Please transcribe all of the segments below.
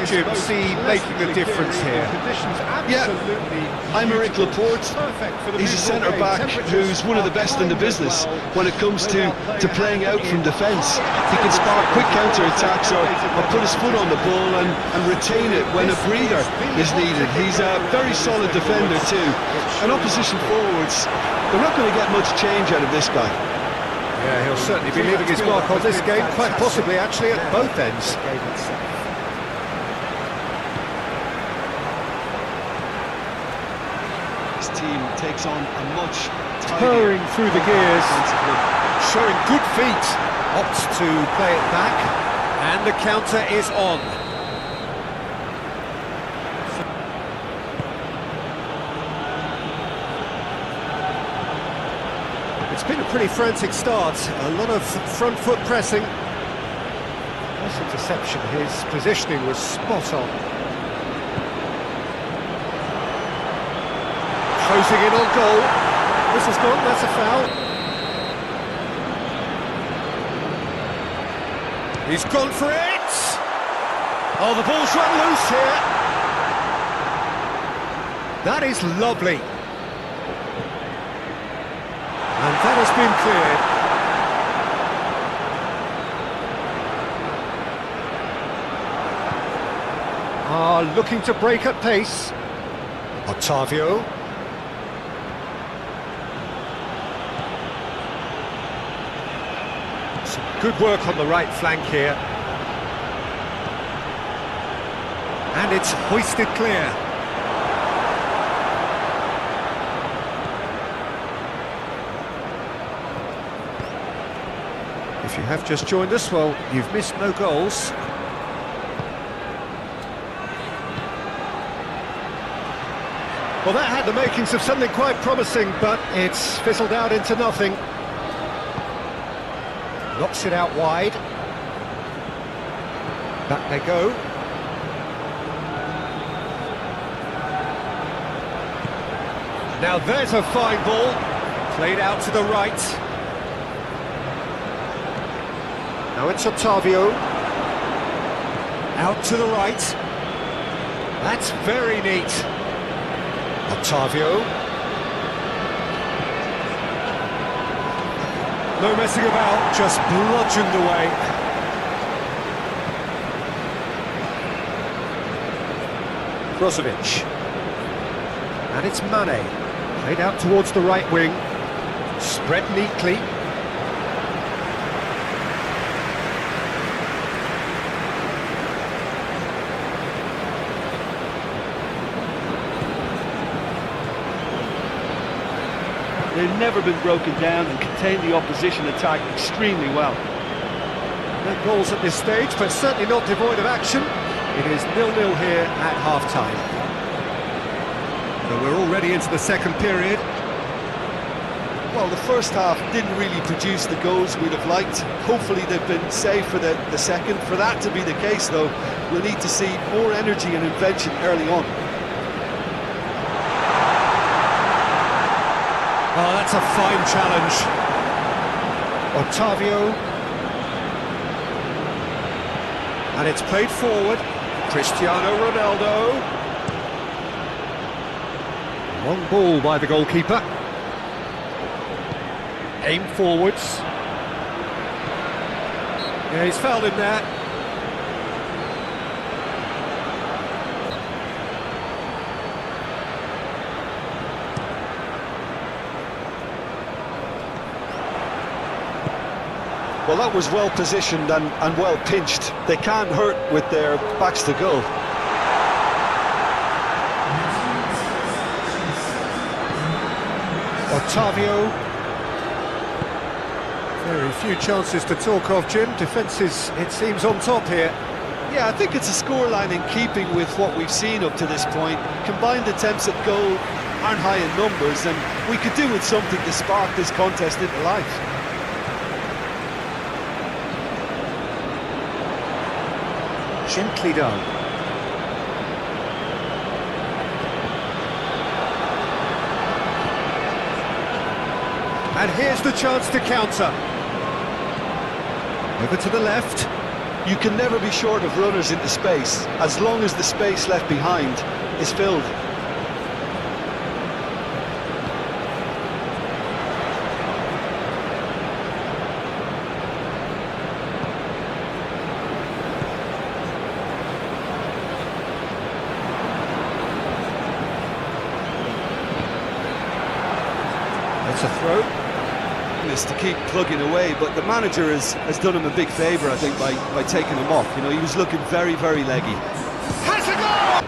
Jim, see making a difference here? Yeah, I'm Eric Laporte. He's a centre-back who's one of the best in the business when it comes to playing out from defence. He can spark quick counter-attacks or put his foot on the ball and retain it when a breather is needed. He's a very solid defender too. And opposition forwards, they're not going to get much change out of this guy. Yeah, he'll certainly be leaving his mark on this game, quite possibly actually at both ends. His team takes on a much purring through the gears, showing good feet, opts to play it back, and the counter is on. It's been a pretty frantic start, a lot of front foot pressing. Nice interception, his positioning was spot on. Closing in on goal. This is gone, that's a foul. He's gone for it! Oh, the ball's run loose here. That is lovely. And that has been cleared. Looking to break at pace. Otavio. Some good work on the right flank here. And it's hoisted clear. If you have just joined us, well, you've missed no goals. Well, that had the makings of something quite promising, but it's fizzled out into nothing. Knocks it out wide. Back they go. Now there's a fine ball. Played out to the right. Now it's Otavio. Out to the right. That's very neat. Otavio. No messing about, just bludgeoned away. Brozovic. And it's Mane. Played out towards the right wing. Spread neatly. They've never been broken down and contain the opposition attack extremely well. No goals at this stage, but certainly not devoid of action. It is 0-0 here at half-time. So we're already into the second period. Well, the first half didn't really produce the goals we'd have liked. Hopefully they've been saved for the second. For that to be the case, though, we'll need to see more energy and invention early on. Oh, that's a fine challenge. Otavio. And it's played forward. Cristiano Ronaldo. Long ball by the goalkeeper. Aim forwards. Yeah, he's fouled him there. Well, that was well positioned and well pinched. They can't hurt with their backs to goal. Otavio. Very few chances to talk of, Jim. Defence is, it seems, on top here. Yeah, I think it's a scoreline in keeping with what we've seen up to this point. Combined attempts at goal aren't high in numbers, and we could do with something to spark this contest into life. Gently done. And here's the chance to counter. Over to the left. You can never be short of runners into space, as long as the space left behind is filled. It's a throw. To keep plugging away, but the manager has done him a big favour, I think, by taking him off. You know, he was looking very, very leggy. Has a goal!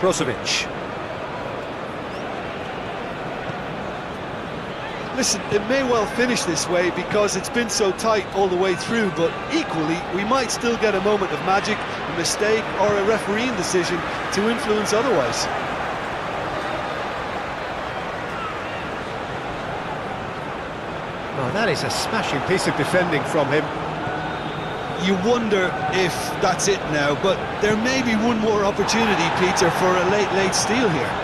Brozovic. Listen, it may well finish this way because it's been so tight all the way through, but equally, we might still get a moment of magic, a mistake, or a refereeing decision to influence otherwise. Oh, that is a smashing piece of defending from him. You wonder if that's it now, but there may be one more opportunity, Peter, for a late steal here.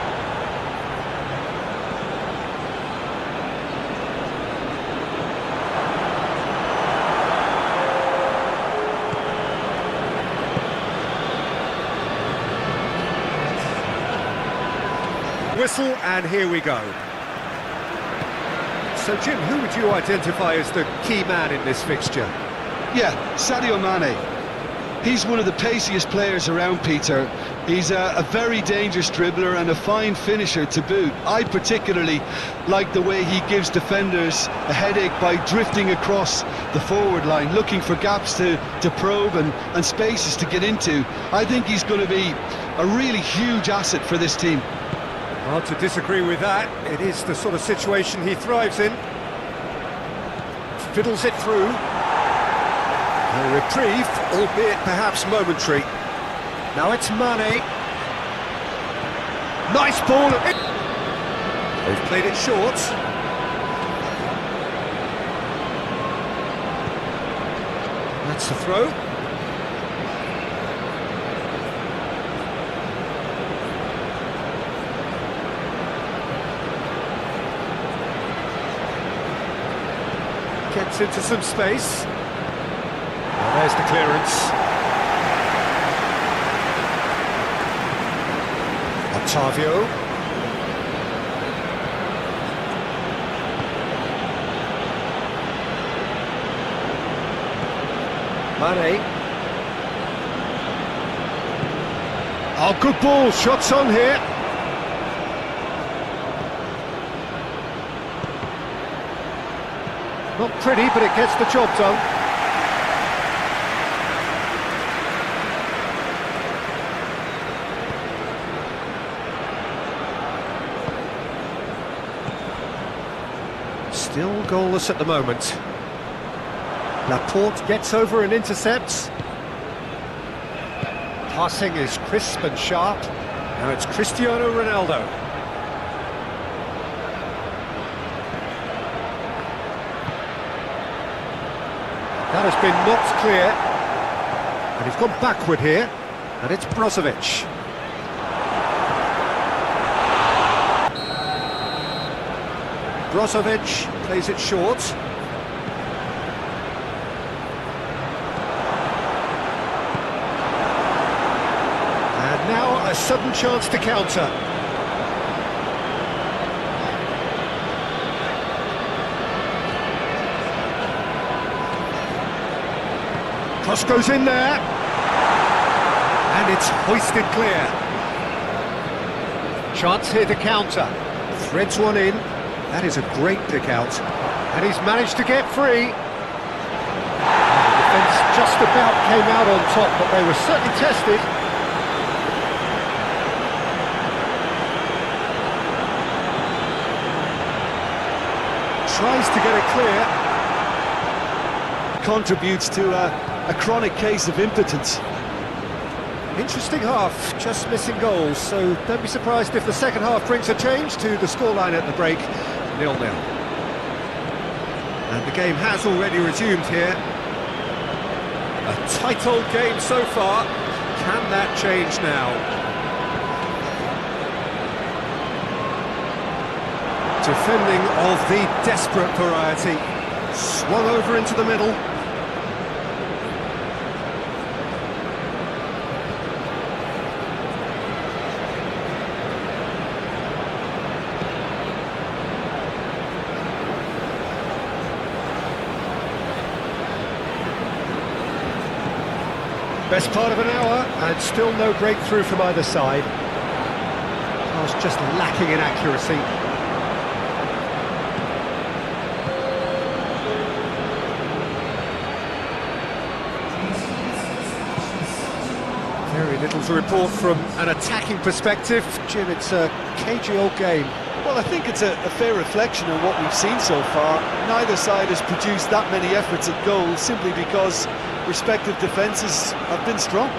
Whistle, and here we go. So, Jim, who would you identify as the key man in this fixture? Yeah, Sadio Mane. He's one of the paciest players around, Peter. He's a very dangerous dribbler and a fine finisher to boot. I particularly like the way he gives defenders a headache by drifting across the forward line, looking for gaps to probe and spaces to get into. I think he's going to be a really huge asset for this team. Hard to disagree with that. It is the sort of situation he thrives in. Fiddles it through. A reprieve, albeit perhaps momentary. Now it's Mane. Nice ball. They've played it short. That's the throw. Gets into some space. Well, there's the clearance. Otavio. Mane. Oh, good ball. Shots on here. Not pretty, but it gets the job done. Still goalless at the moment. Laporte gets over and intercepts. Passing is crisp and sharp. Now it's Cristiano Ronaldo. That has been knocked clear, and he's gone backward here, and it's Brozovic. Brozovic plays it short. And now a sudden chance to counter. Cross goes in there, and it's hoisted clear. Chance here to counter. Threads one in. That is a great pick out, and he's managed to get free. The defence just about came out on top, but they were certainly tested. Tries to get it clear. Contributes to a chronic case of impotence. Interesting half, just missing goals, so don't be surprised if the second half brings a change to the scoreline at the break, 0-0. And the game has already resumed here. A tight old game so far. Can that change now? Defending of the desperate variety. Swung over into the middle. Best part of an hour, and still no breakthrough from either side. Pass just lacking in accuracy. Very little to report from an attacking perspective. Jim, it's a cagey old game. Well, I think it's a fair reflection of what we've seen so far. Neither side has produced that many efforts at goal simply because respective defences have been strong.